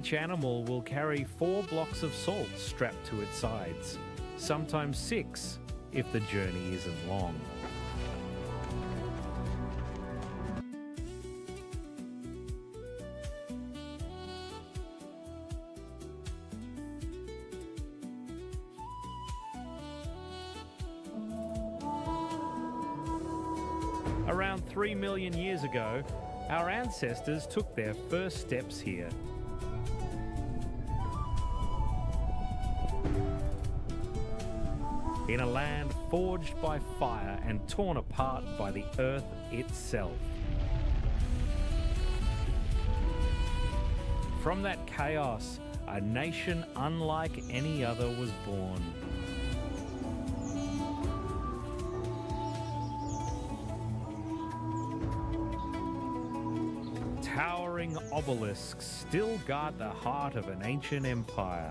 Each animal will carry 4 blocks of salt strapped to its sides, sometimes 6 if the journey isn't long. Around 3 million years ago, our ancestors took their first steps here. In a land forged by fire and torn apart by the earth itself. From that chaos, a nation unlike any other was born. Towering obelisks still guard the heart of an ancient empire.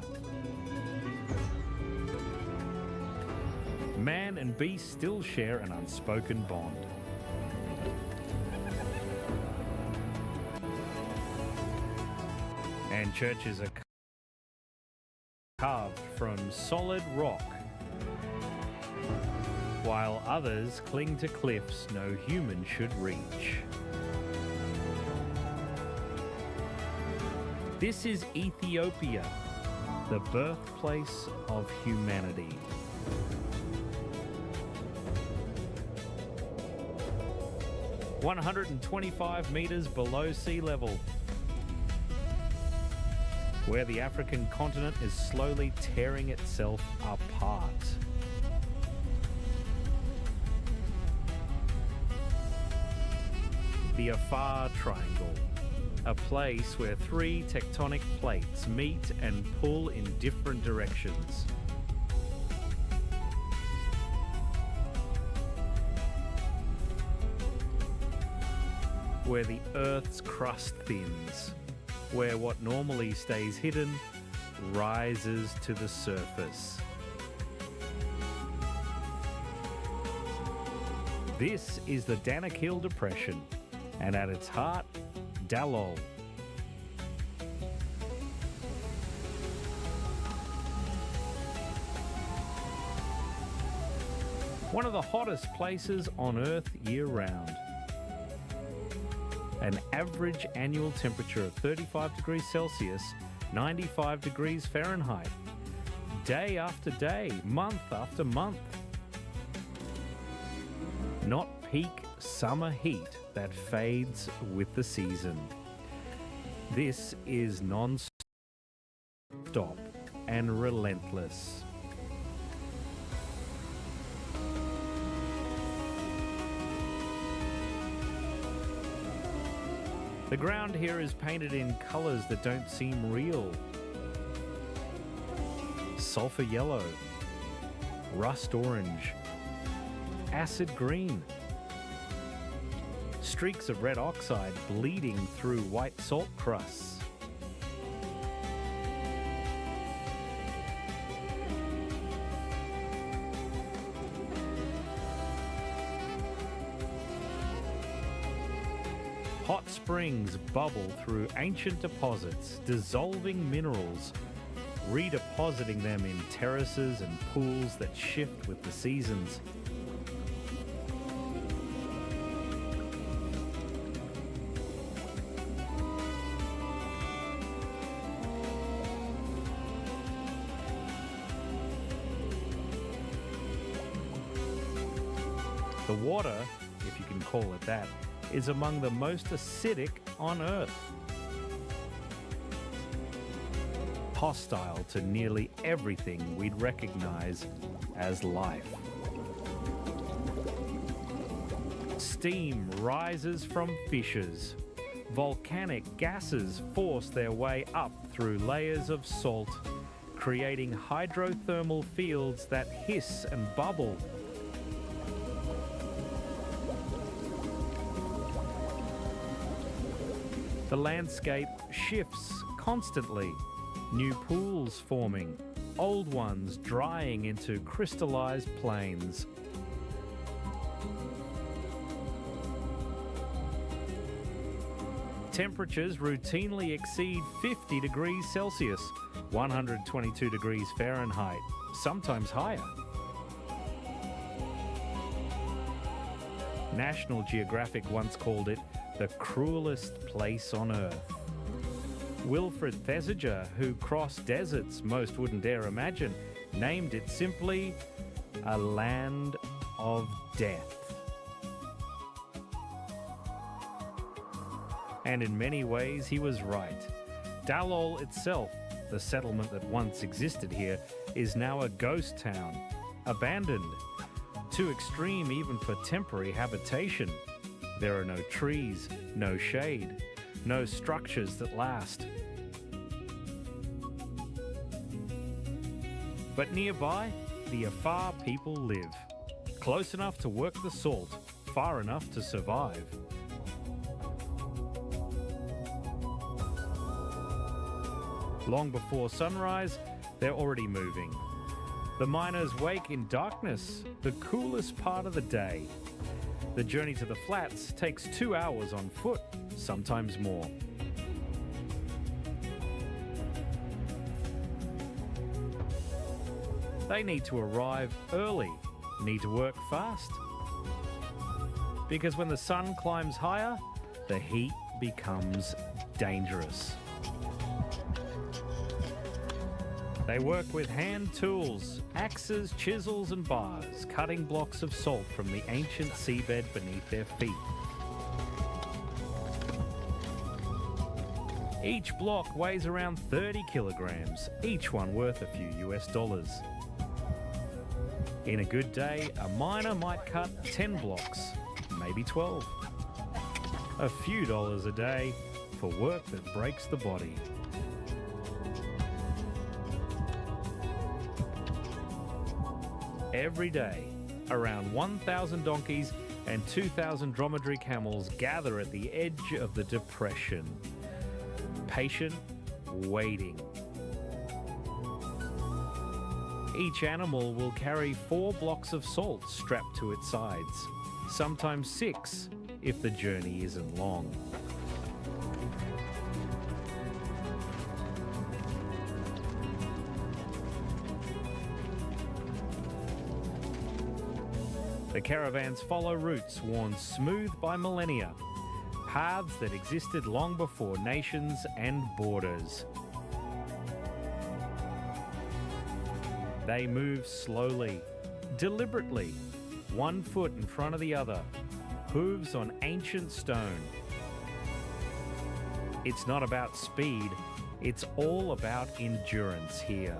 Man and beast still share an unspoken bond. And churches are carved from solid rock, while others cling to cliffs no human should reach. This is Ethiopia, the birthplace of humanity. "125 meters below sea level, where the African continent is slowly tearing itself apart. The Afar Triangle, a place where 3 tectonic plates meet and pull in different directions. Where the Earth's crust thins, where what normally stays hidden rises to the surface. This is the Danakil Depression, and at its heart, Dallol. One of the hottest places on Earth year-round. An average annual temperature of 35 degrees Celsius, 95 degrees Fahrenheit, day after day, month after month. Not peak summer heat that fades with the season. This is non-stop and relentless. The ground here is painted in colours that don't seem real. Sulphur yellow, rust orange, acid green, streaks of red oxide bleeding through white salt crusts. Hot springs bubble through ancient deposits, dissolving minerals, redepositing them in terraces and pools that shift with the seasons. The water, if you can call it that, is among the most acidic on Earth. Hostile to nearly everything we'd recognize as life. Steam rises from fissures. Volcanic gases force their way up through layers of salt, creating hydrothermal fields that hiss and bubble. The landscape shifts constantly, new pools forming, old ones drying into crystallized plains. Temperatures routinely exceed 50 degrees Celsius, 122 degrees Fahrenheit, sometimes higher. National Geographic once called it the cruelest place on Earth. Wilfred Thesiger, who crossed deserts most wouldn't dare imagine, named it simply a land of death. And in many ways he was right. Dallol itself, the settlement that once existed here, is now a ghost town, abandoned, too extreme even for temporary habitation. There are no trees, no shade, no structures that last. But nearby, the Afar people live, close enough to work the salt, far enough to survive. Long before sunrise, they're already moving. The miners wake in darkness, the coolest part of the day. The journey to the flats takes 2 hours on foot, sometimes more. They need to arrive early, need to work fast. Because when the sun climbs higher, the heat becomes dangerous. They work with hand tools, axes, chisels and bars, cutting blocks of salt from the ancient seabed beneath their feet. Each block weighs around 30 kilograms, each one worth a few US dollars. In a good day, a miner might cut 10 blocks, maybe 12. A few dollars a day for work that breaks the body. Every day, around 1,000 donkeys and 2,000 dromedary camels gather at the edge of the depression. Patient, waiting. Each animal will carry 4 blocks of salt strapped to its sides, sometimes 6 if the journey isn't long. The caravans follow routes worn smooth by millennia, paths that existed long before nations and borders. They move slowly, deliberately, 1 foot in front of the other, hooves on ancient stone. It's not about speed, it's all about endurance here.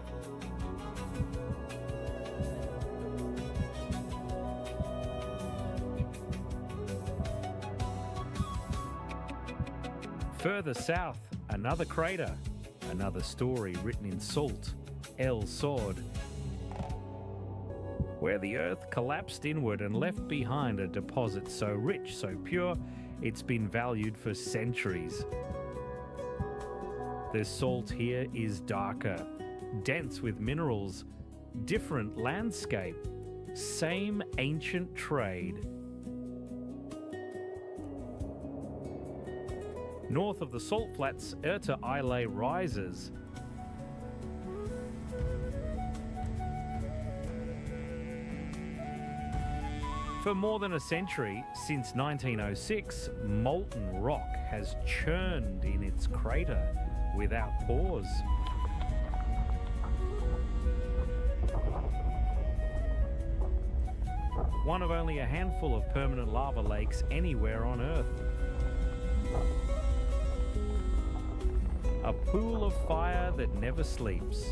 Further south, another crater, another story written in salt, El Sord, where the earth collapsed inward and left behind a deposit so rich, so pure, it's been valued for centuries. The salt here is darker, dense with minerals, different landscape, same ancient trade. North of the salt flats, Erta Ile rises. For more than a century, since 1906, molten rock has churned in its crater without pause. One of only a handful of permanent lava lakes anywhere on Earth. A pool of fire that never sleeps,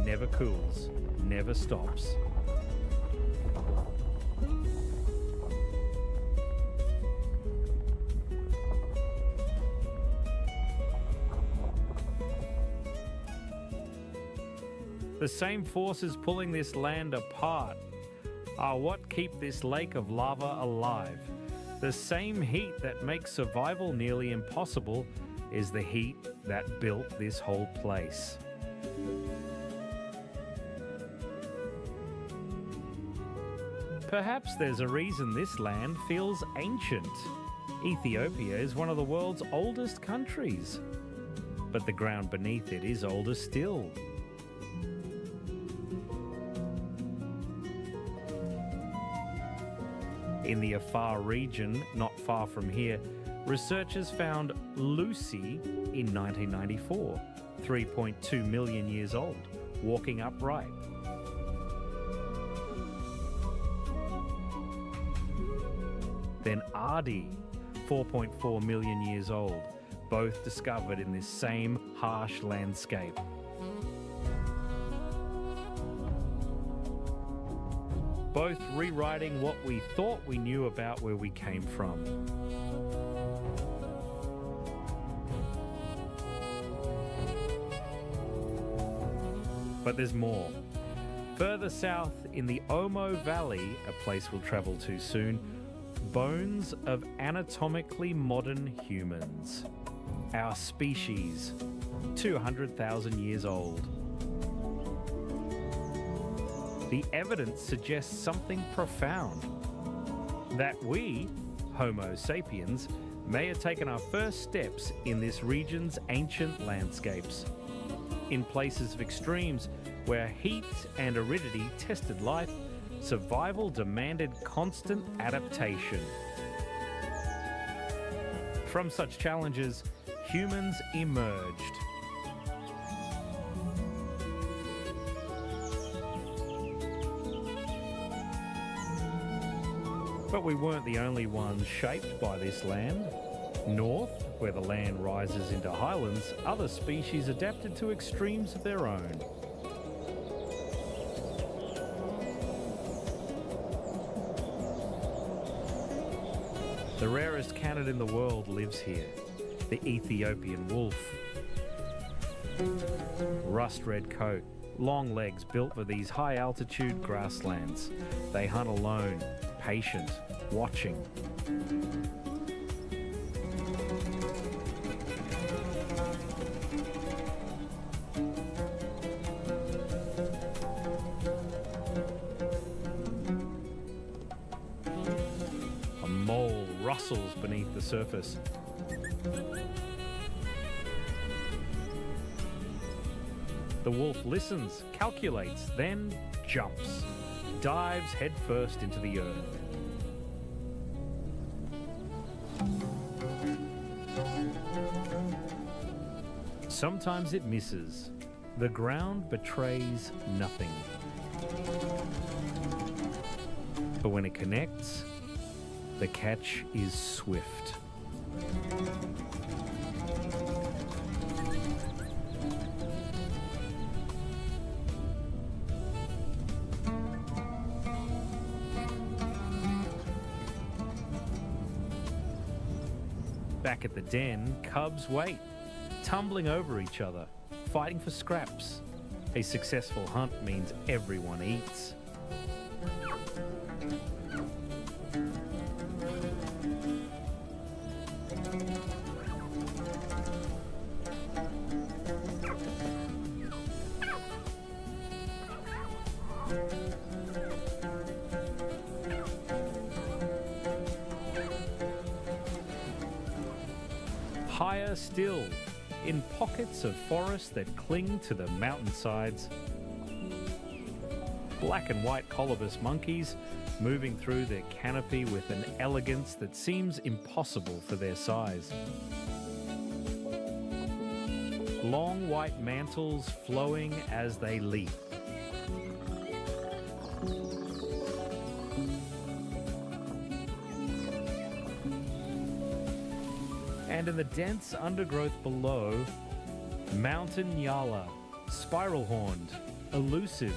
never cools, never stops. The same forces pulling this land apart are what keep this lake of lava alive. The same heat that makes survival nearly impossible is the heat that built this whole place. Perhaps there's a reason this land feels ancient. Ethiopia is one of the world's oldest countries, but the ground beneath it is older still. In the Afar region, not far from here, researchers found Lucy in 1994, 3.2 million years old, walking upright. Then Ardi, 4.4 million years old, both discovered in this same harsh landscape. Both rewriting what we thought we knew about where we came from. But there's more. Further south in the Omo Valley, a place we'll travel to soon, bones of anatomically modern humans. Our species, 200,000 years old. The evidence suggests something profound. That we, Homo sapiens, may have taken our first steps in this region's ancient landscapes. In places of extremes where heat and aridity tested life, survival demanded constant adaptation. From such challenges, humans emerged. But we weren't the only ones shaped by this land. North, where the land rises into highlands, other species adapted to extremes of their own. The rarest canid in the world lives here, the Ethiopian wolf. Rust-red coat, long legs built for these high-altitude grasslands. They hunt alone, patient, watching. A mole rustles beneath the surface. The wolf listens, calculates, then jumps, dives headfirst into the earth. Sometimes it misses. The ground betrays nothing. But when it connects, the catch is swift. Back at the den, cubs wait, tumbling over each other, fighting for scraps. A successful hunt means everyone eats. Higher still, in pockets of forest that cling to the mountainsides, black and white colobus monkeys moving through their canopy with an elegance that seems impossible for their size. Long white mantles flowing as they leap. And in the dense undergrowth below, mountain nyala, spiral-horned, elusive,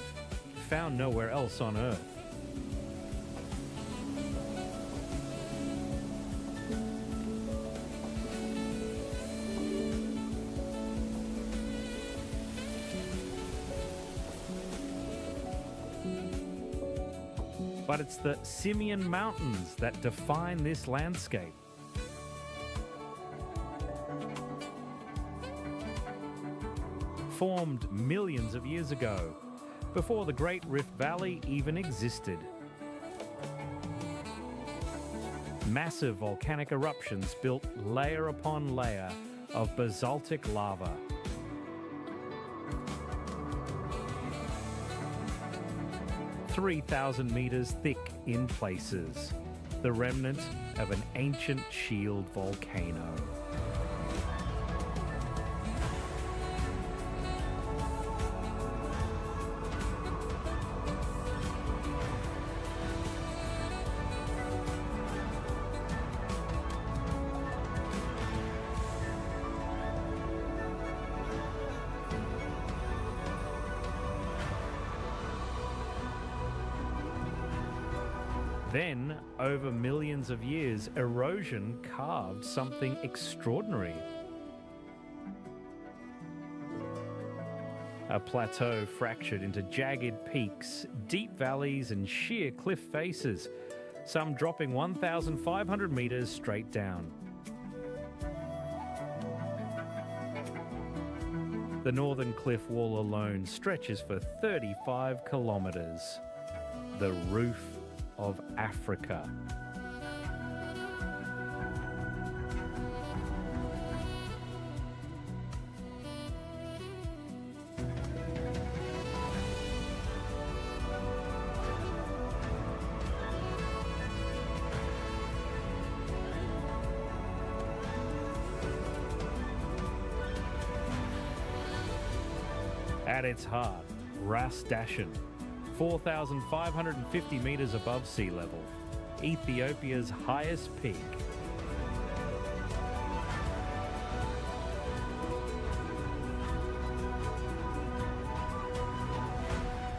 found nowhere else on Earth. But it's the Simien Mountains that define this landscape. Formed millions of years ago, before the Great Rift Valley even existed. Massive volcanic eruptions built layer upon layer of basaltic lava. "3,000 meters thick in places, the remnant of an ancient shield volcano." Then, over millions of years, erosion carved something extraordinary. A plateau fractured into jagged peaks, deep valleys and sheer cliff faces, some dropping 1,500 meters straight down. The northern cliff wall alone stretches for 35 kilometers. The roof of Africa. At its heart, Ras Dashen, 4,550 meters above sea level, Ethiopia's highest peak.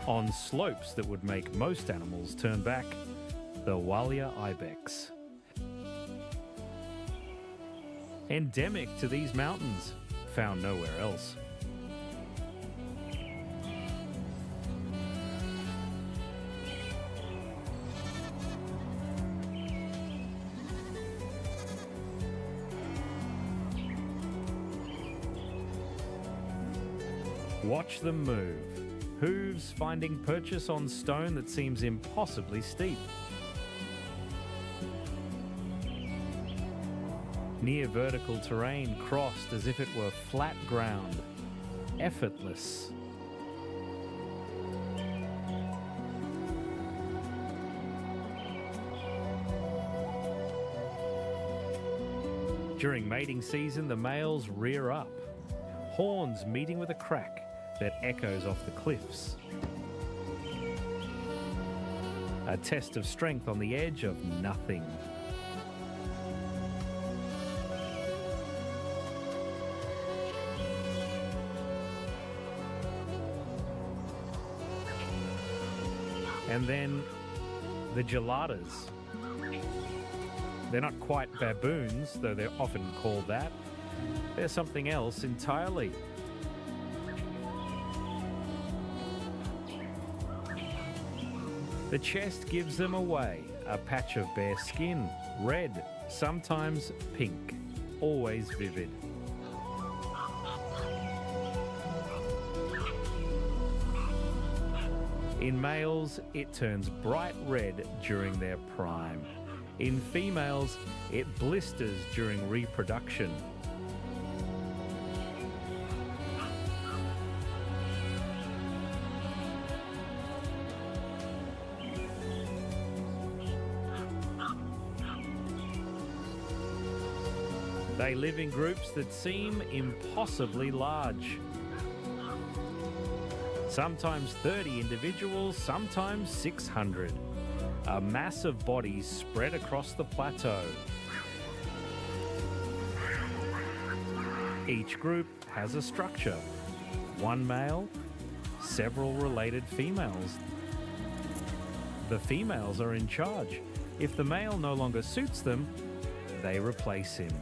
On slopes that would make most animals turn back, the Walia ibex. Endemic to these mountains, found nowhere else. Watch them move, hooves finding purchase on stone that seems impossibly steep. Near vertical terrain crossed as if it were flat ground, effortless. During mating season, the males rear up, horns meeting with a crack that echoes off the cliffs. A test of strength on the edge of nothing. And then the geladas. They're not quite baboons, though they're often called that. They're something else entirely. The chest gives them away, a patch of bare skin, red, sometimes pink, always vivid. In males, it turns bright red during their prime. In females, it blisters during reproduction. They live in groups that seem impossibly large. Sometimes 30 individuals, sometimes 600. A mass of bodies spread across the plateau. Each group has a structure. One male, several related females. The females are in charge. If the male no longer suits them, they replace him.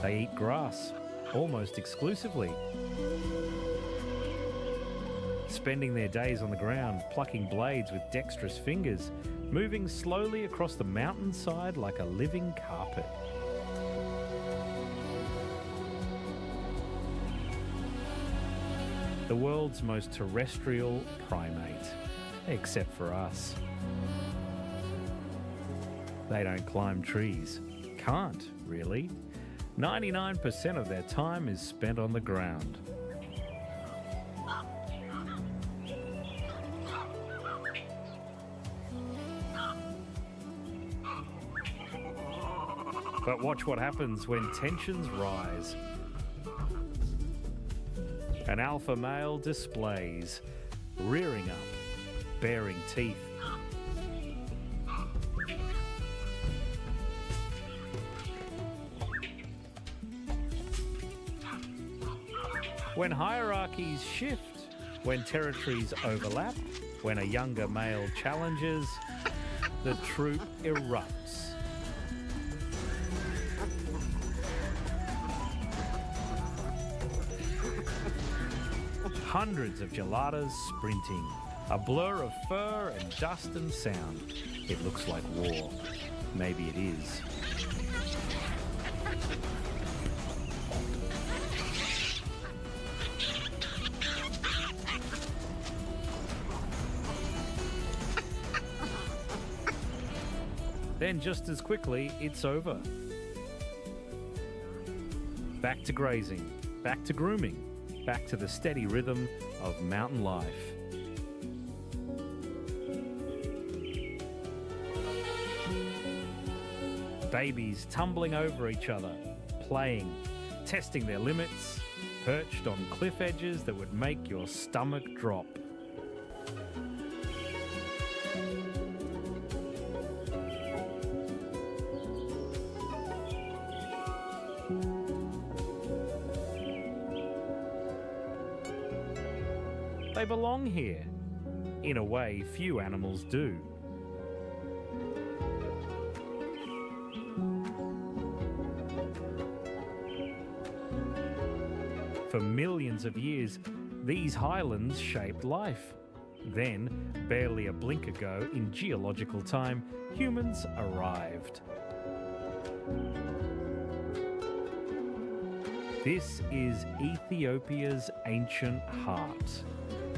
They eat grass, almost exclusively, spending their days on the ground, plucking blades with dexterous fingers, moving slowly across the mountainside like a living carpet. the world's most terrestrial primate, except for us. They don't climb trees. Can't, really. 99% of their time is spent on the ground. But watch what happens when tensions rise. An alpha male displays, rearing up, baring teeth. When hierarchies shift, when territories overlap, when a younger male challenges, the troop erupts. Hundreds of geladas sprinting, a blur of fur and dust and sound. It looks like war. Maybe it is. Then just as quickly, it's over. Back to grazing, back to grooming, back to the steady rhythm of mountain life. Babies tumbling over each other, playing, testing their limits, perched on cliff edges that would make your stomach drop. They belong here. In a way, few animals do. For millions of years, these highlands shaped life. Then, barely a blink ago in geological time, humans arrived. This is Ethiopia's ancient heart,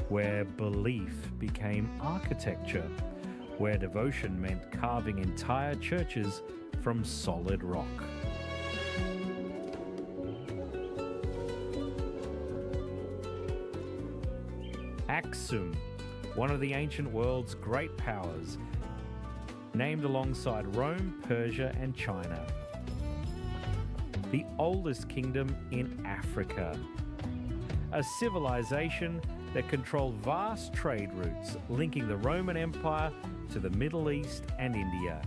where belief became architecture, where devotion meant carving entire churches from solid rock. Aksum, one of the ancient world's great powers, named alongside Rome, Persia, and China. The oldest kingdom in Africa. A civilization that controlled vast trade routes linking the Roman Empire to the Middle East and India.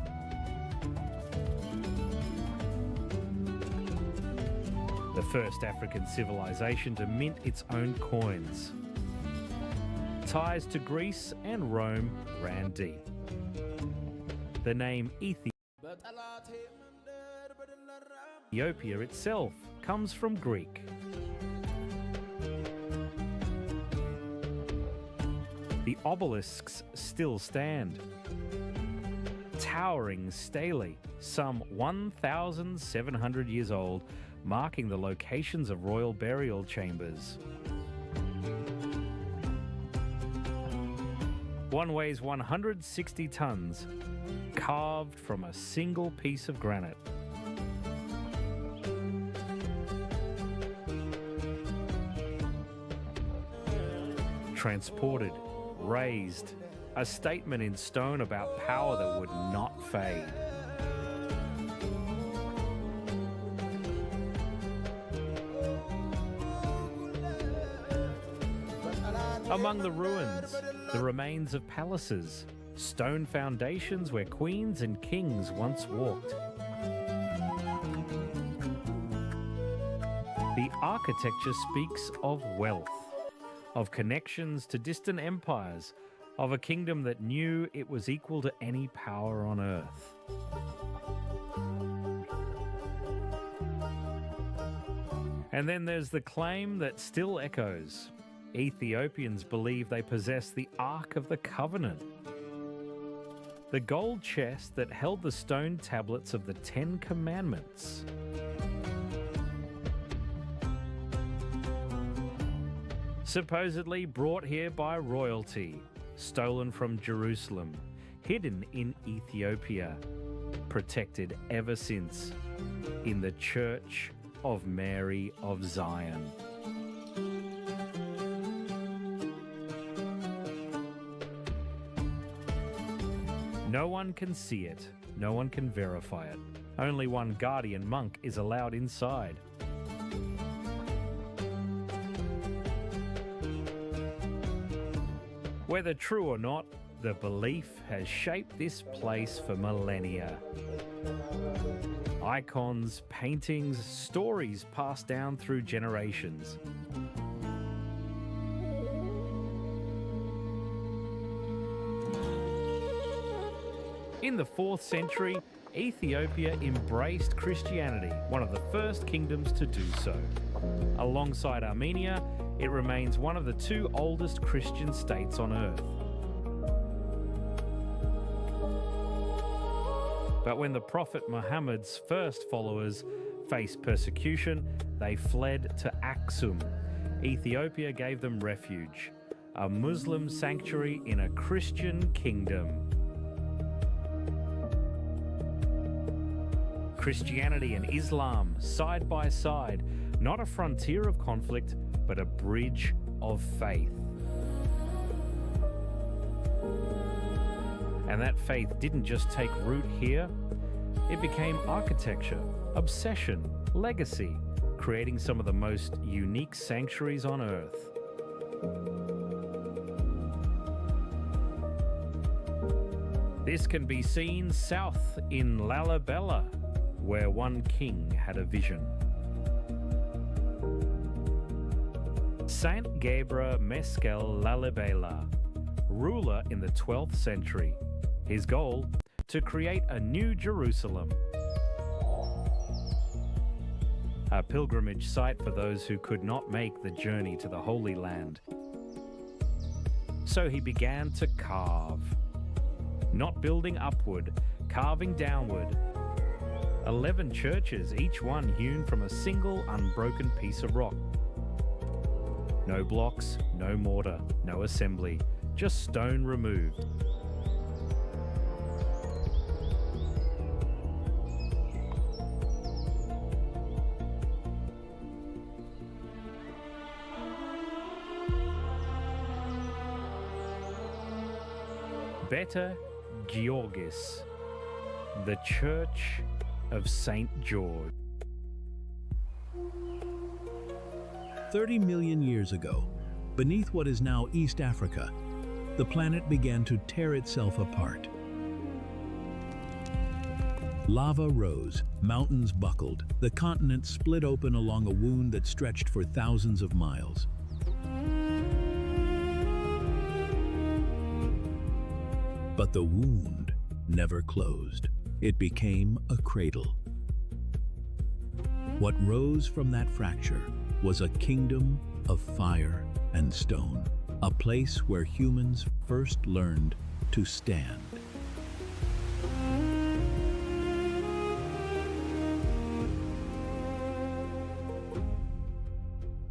The first African civilization to mint its own coins. Ties to Greece and Rome ran deep. The name Ethiopia itself comes from Greek. The obelisks still stand, towering stelae, some 1,700 years old, marking the locations of royal burial chambers. One weighs 160 tons, carved from a single piece of granite. Transported, raised, a statement in stone about power that would not fade. Among the ruins, the remains of palaces, stone foundations where queens and kings once walked. The architecture speaks of wealth, of connections to distant empires, of a kingdom that knew it was equal to any power on earth. And then there's the claim that still echoes. Ethiopians believe they possess the Ark of the Covenant, the gold chest that held the stone tablets of the Ten Commandments. supposedly brought here by royalty, stolen from Jerusalem, hidden in Ethiopia, protected ever since in the Church of Mary of Zion. No one can see it, no one can verify it. Only one guardian monk is allowed inside. Whether true or not, the belief has shaped this place for millennia. Icons, paintings, stories passed down through generations. In the 4th century, Ethiopia embraced Christianity, one of the first kingdoms to do so. Alongside Armenia, it remains one of the 2 oldest Christian states on earth. But when the Prophet Muhammad's first followers faced persecution, they fled to Aksum. Ethiopia gave them refuge, a Muslim sanctuary in a Christian kingdom. Christianity and Islam side by side, not a frontier of conflict, but a bridge of faith. And that faith didn't just take root here, it became architecture, obsession, legacy, creating some of the most unique sanctuaries on earth. This can be seen south in Lalibela, where one king had a vision. Saint Gabriel Meskel Lalibela, ruler in the 12th century. His goal? To create a new Jerusalem. A pilgrimage site for those who could not make the journey to the Holy Land. So he began to carve. Not building upward, carving downward. 11 churches, each one hewn from a single unbroken piece of rock. No blocks, no mortar, no assembly, just stone removed. Beta Georgis, the Church of St. George. 30 million years ago, beneath what is now East Africa, the planet began to tear itself apart. Lava rose, mountains buckled, the continent split open along a wound that stretched for thousands of miles. But the wound never closed. It became a cradle. What rose from that fracture was a kingdom of fire and stone, a place where humans first learned to stand.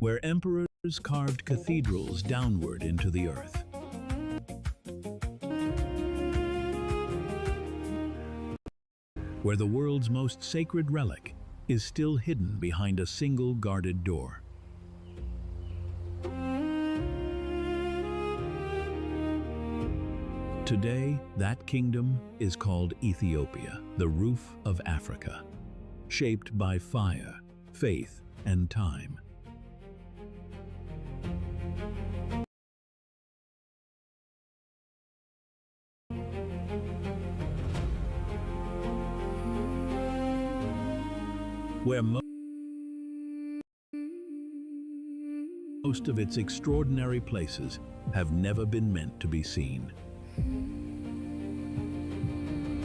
Where emperors carved cathedrals downward into the earth. Where the world's most sacred relic is still hidden behind a single guarded door. Today, that kingdom is called Ethiopia, the roof of Africa, shaped by fire, faith, and time. Where most of its extraordinary places have never been meant to be seen.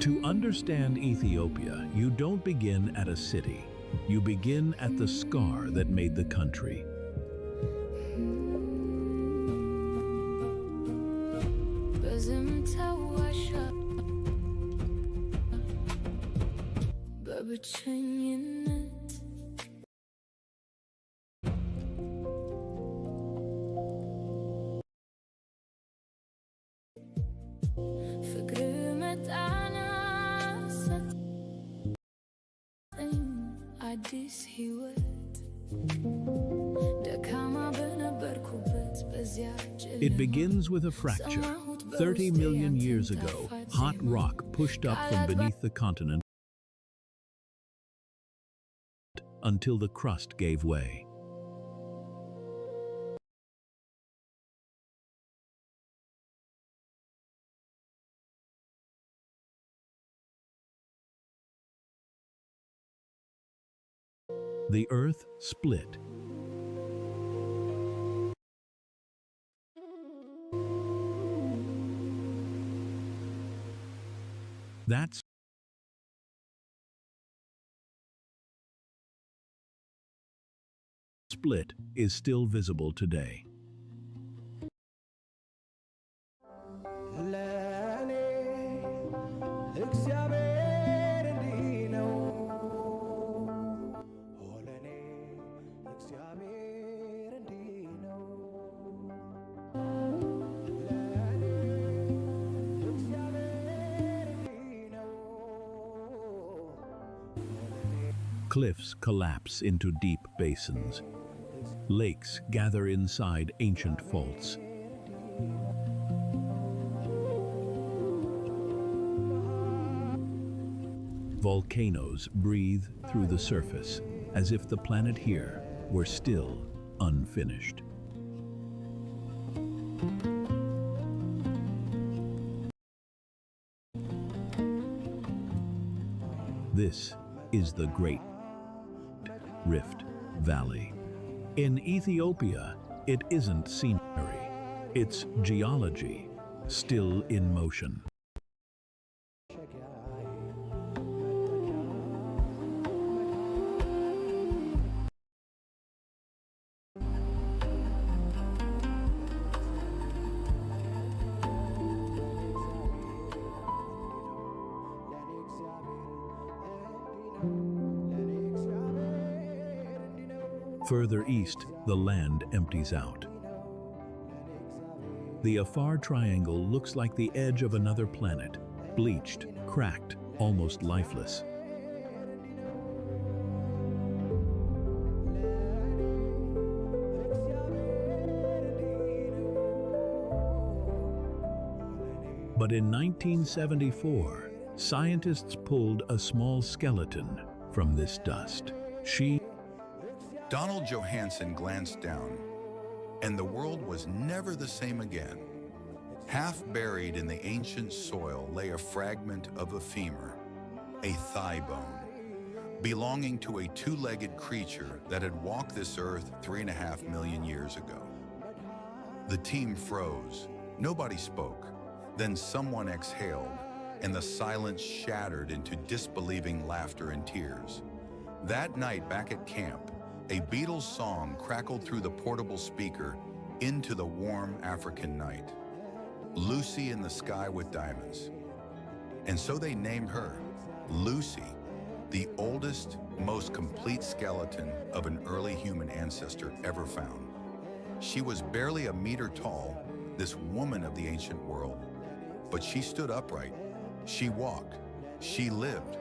To understand Ethiopia, you don't begin at a city. You begin at the scar that made the country. አዲስ ሕይወት ደካማ በነበርኩበት በዚያ It begins with a fracture. 30 million years ago, hot rock pushed up from beneath the continent until the crust gave way. The earth split. That split is still visible today. Cliffs collapse into deep basins. Lakes gather inside ancient faults. Volcanoes breathe through the surface as if the planet here were still unfinished. This is the Great Rift Valley. In Ethiopia, it isn't scenery, it's geology, still in motion. Further east, the land empties out. The Afar Triangle looks like the edge of another planet, bleached, cracked, almost lifeless. But in 1974, scientists pulled a small skeleton from this dust. Donald Johanson glanced down, and the world was never the same again. Half buried in the ancient soil lay a fragment of a femur, a thigh bone, belonging to a two-legged creature that had walked this earth 3.5 million years ago. The team froze. Nobody spoke. Then someone exhaled, and the silence shattered into disbelieving laughter and tears. That night back at camp, a Beatles song crackled through the portable speaker into the warm African night. Lucy in the Sky with Diamonds. And so they named her Lucy, the oldest, most complete skeleton of an early human ancestor ever found. She was barely a meter tall, this woman of the ancient world. But she stood upright, she walked, she lived,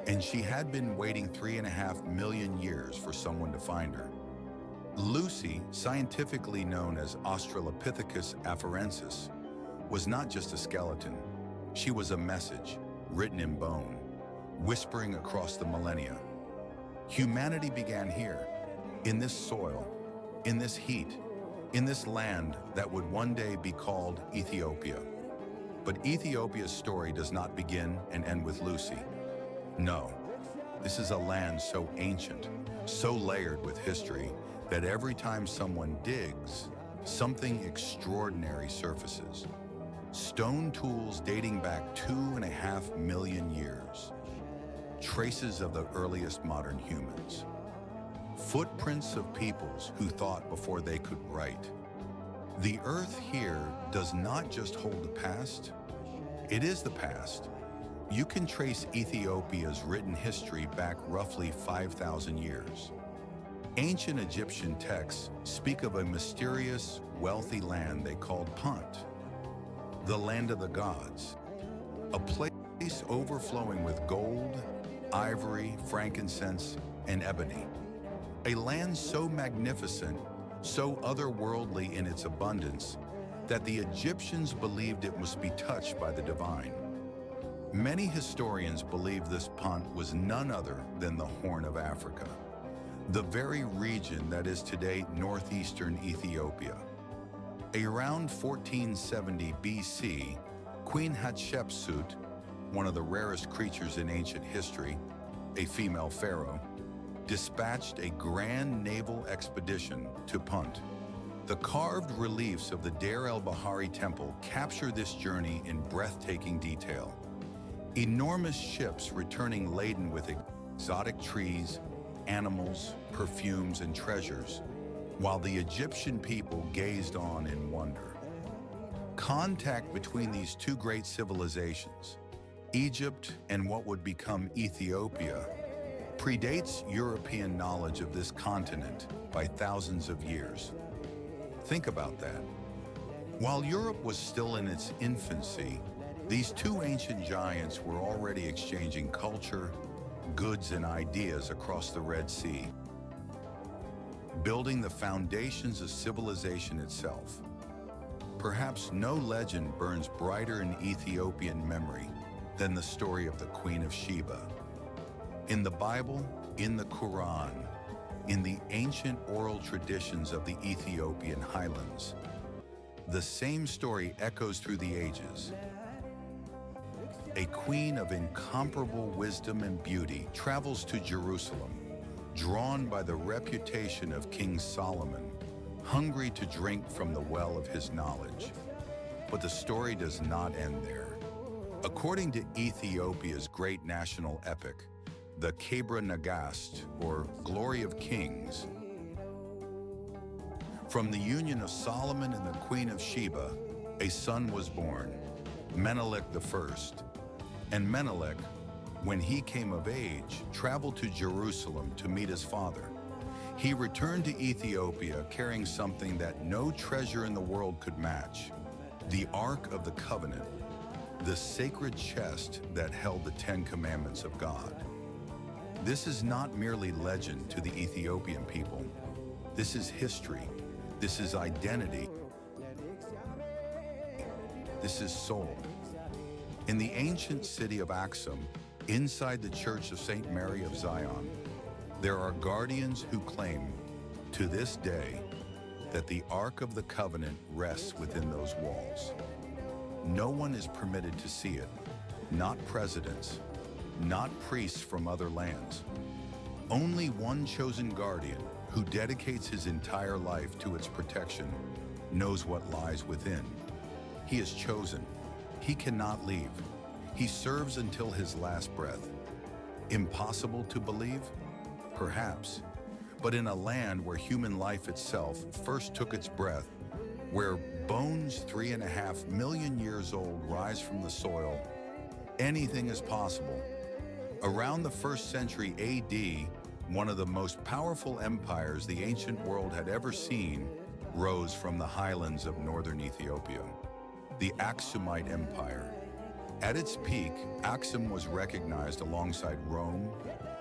and she had been waiting 3.5 million years for someone to find her. Lucy, scientifically known as Australopithecus afarensis, was not just a skeleton. She was a message, written in bone, whispering across the millennia. Humanity began here, in this soil, in this heat, in this land that would one day be called Ethiopia. But Ethiopia's story does not begin and end with Lucy. No, this is a land so ancient, so layered with history, that every time someone digs, something extraordinary surfaces. Stone tools dating back 2.5 million years. Traces of the earliest modern humans. Footprints of peoples who thought before they could write. The earth here does not just hold the past, it is the past. You can trace Ethiopia's written history back roughly 5,000 years. Ancient Egyptian texts speak of a mysterious, wealthy land they called Punt, the land of the gods, a place overflowing with gold, ivory, frankincense, and ebony. A land so magnificent, so otherworldly in its abundance, that the Egyptians believed it must be touched by the divine. Many historians believe this punt was none other than the Horn of Africa, the very region that is today northeastern Ethiopia. Around 1470 BC, Queen Hatshepsut, one of the rarest creatures in ancient history, a female pharaoh, dispatched a grand naval expedition to Punt. The carved reliefs of the Deir el-Bahari temple capture this journey in breathtaking detail. Enormous ships returning laden with exotic trees, animals, perfumes, and treasures, while the Egyptian people gazed on in wonder. Contact between these two great civilizations, Egypt and what would become Ethiopia, predates European knowledge of this continent by thousands of years. Think about that. While Europe was still in its infancy, these two ancient giants were already exchanging culture, goods, and ideas across the Red Sea, building the foundations of civilization itself. Perhaps no legend burns brighter in Ethiopian memory than the story of the Queen of Sheba. In the Bible, in the Quran, in the ancient oral traditions of the Ethiopian highlands, the same story echoes through the ages. A queen of incomparable wisdom and beauty travels to Jerusalem, drawn by the reputation of King Solomon, hungry to drink from the well of his knowledge. But the story does not end there. According to Ethiopia's great national epic, the Kebra Nagast, or Glory of Kings, from the union of Solomon and the Queen of Sheba, a son was born, Menelik I. And Menelik, when he came of age, traveled to Jerusalem to meet his father. He returned to Ethiopia carrying something that no treasure in the world could match: the Ark of the Covenant, the sacred chest that held the Ten Commandments of God. This is not merely legend to the Ethiopian people. This is history. This is identity. This is soul. In the ancient city of Axum, inside the Church of St. Mary of Zion, there are guardians who claim, to this day, that the Ark of the Covenant rests within those walls. No one is permitted to see it, not presidents, not priests from other lands. Only one chosen guardian, who dedicates his entire life to its protection, knows what lies within. He is chosen. He cannot leave. He serves until his last breath. Impossible to believe? Perhaps. But in a land where human life itself first took its breath, where bones 3.5 million years old rise from the soil, anything is possible. Around the 1st century AD, one of the most powerful empires the ancient world had ever seen rose from the highlands of northern Ethiopia, the Aksumite Empire. At its peak, Axum was recognized alongside Rome,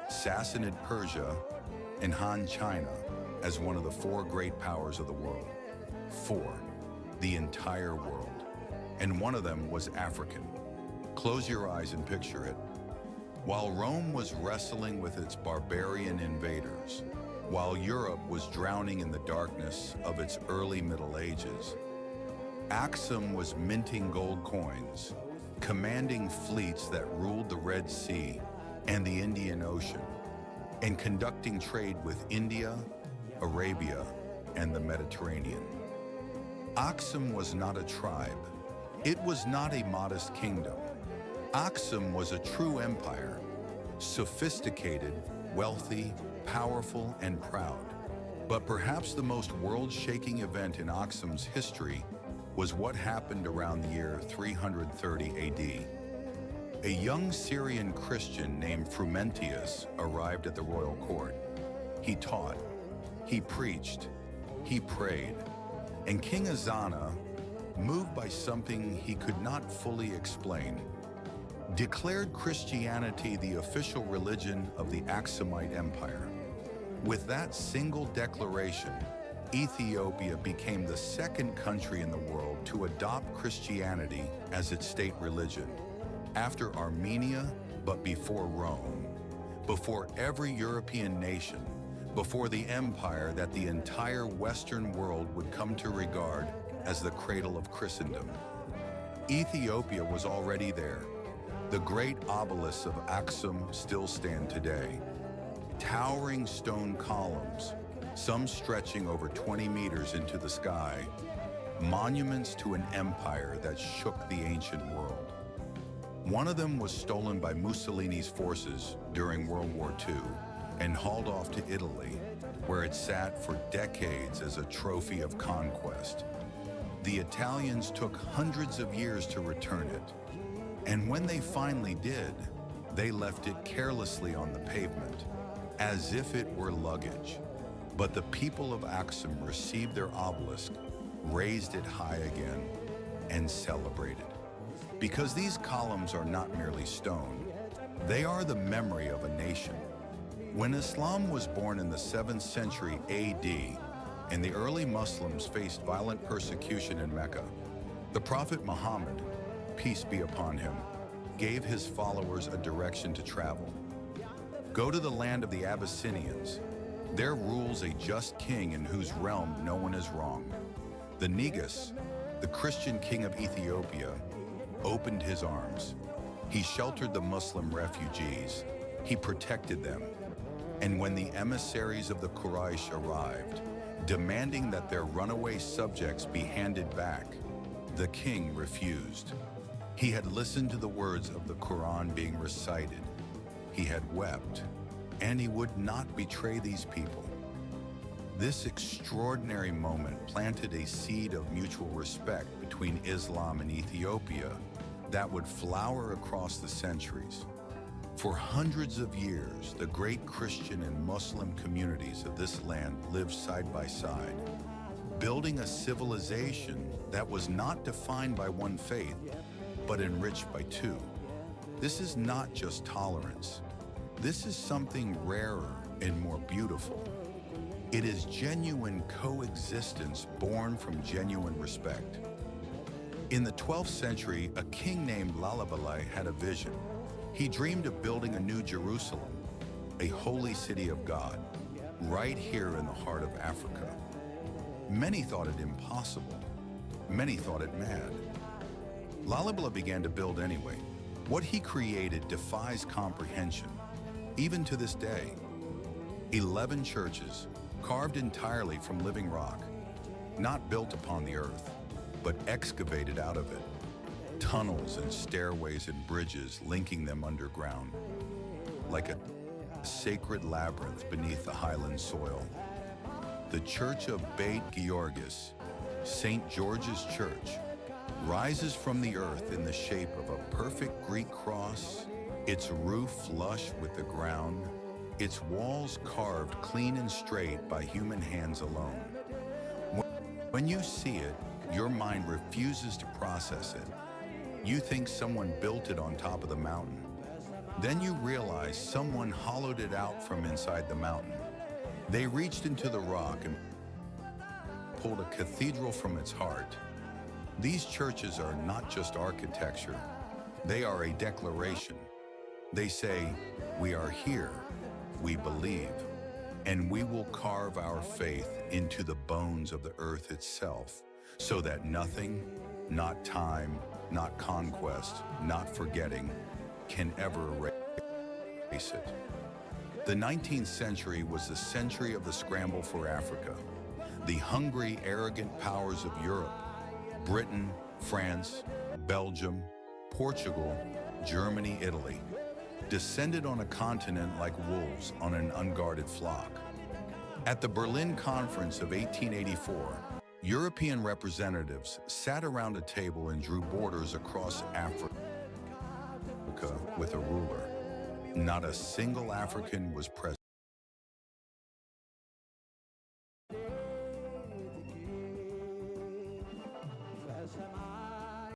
Sassanid Persia, and Han China as one of the 4 great powers of the world. 4, the entire world. And one of them was African. Close your eyes and picture it. While Rome was wrestling with its barbarian invaders, while Europe was drowning in the darkness of its early Middle Ages, Axum was minting gold coins, commanding fleets that ruled the Red Sea and the Indian Ocean, and conducting trade with India, Arabia, and the Mediterranean. Axum was not a tribe. It was not a modest kingdom. Axum was a true empire, sophisticated, wealthy, powerful, and proud. But perhaps the most world-shaking event in Axum's history was what happened around the year 330 AD. A young Syrian Christian named Frumentius arrived at the royal court. He taught, he preached, he prayed, and King Azana, moved by something he could not fully explain, declared Christianity the official religion of the Aksumite Empire. With that single declaration, Ethiopia became the second country in the world to adopt Christianity as its state religion, after Armenia, but before Rome, before every European nation, before the empire that the entire Western world would come to regard as the cradle of Christendom. Ethiopia was already there. The great obelisks of Aksum still stand today. Towering stone columns, some stretching over 20 meters into the sky, monuments to an empire that shook the ancient world. One of them was stolen by Mussolini's forces during World War II and hauled off to Italy, where it sat for decades as a trophy of conquest. The Italians took hundreds of years to return it, and when they finally did, they left it carelessly on the pavement, as if it were luggage. But the people of Aksum received their obelisk, raised it high again, and celebrated. Because these columns are not merely stone, they are the memory of a nation. When Islam was born in the 7th century AD, and the early Muslims faced violent persecution in Mecca, the Prophet Muhammad, peace be upon him, gave his followers a direction to travel. Go to the land of the Abyssinians. There rules a just king in whose realm no one is wrong. The Negus, the Christian king of Ethiopia, opened his arms. He sheltered the Muslim refugees. He protected them. And when the emissaries of the Quraysh arrived, demanding that their runaway subjects be handed back, the king refused. He had listened to the words of the Quran being recited. He had wept, and he would not betray these people. This extraordinary moment planted a seed of mutual respect between Islam and Ethiopia that would flower across the centuries. For hundreds of years, the great Christian and Muslim communities of this land lived side by side, building a civilization that was not defined by one faith, but enriched by two. This is not just tolerance. This is something rarer and more beautiful. It is genuine coexistence born from genuine respect. In the 12th century, a king named Lalibela had a vision. He dreamed of building a new Jerusalem, a holy city of God, right here in the heart of Africa. Many thought it impossible. Many thought it mad. Lalibela began to build anyway. What he created defies comprehension, even to this day. 11 churches, carved entirely from living rock, not built upon the earth, but excavated out of it. Tunnels and stairways and bridges linking them underground, like a sacred labyrinth beneath the highland soil. The Church of Beit Georgis, St. George's Church, rises from the earth in the shape of a perfect Greek cross, its roof flush with the ground, its walls carved clean and straight by human hands alone. When you see it, your mind refuses to process it. You think someone built it on top of the mountain. Then you realize someone hollowed it out from inside the mountain. They reached into the rock and pulled a cathedral from its heart. These churches are not just architecture. They are a declaration. They say, we are here, we believe, and we will carve our faith into the bones of the earth itself, so that nothing, not time, not conquest, not forgetting, can ever erase it. The 19th century was the century of the scramble for Africa. The hungry, arrogant powers of Europe, Britain, France, Belgium, Portugal, Germany, Italy, descended on a continent like wolves on an unguarded flock. At the Berlin Conference of 1884, European representatives sat around a table and drew borders across Africa with a ruler. Not a single African was present.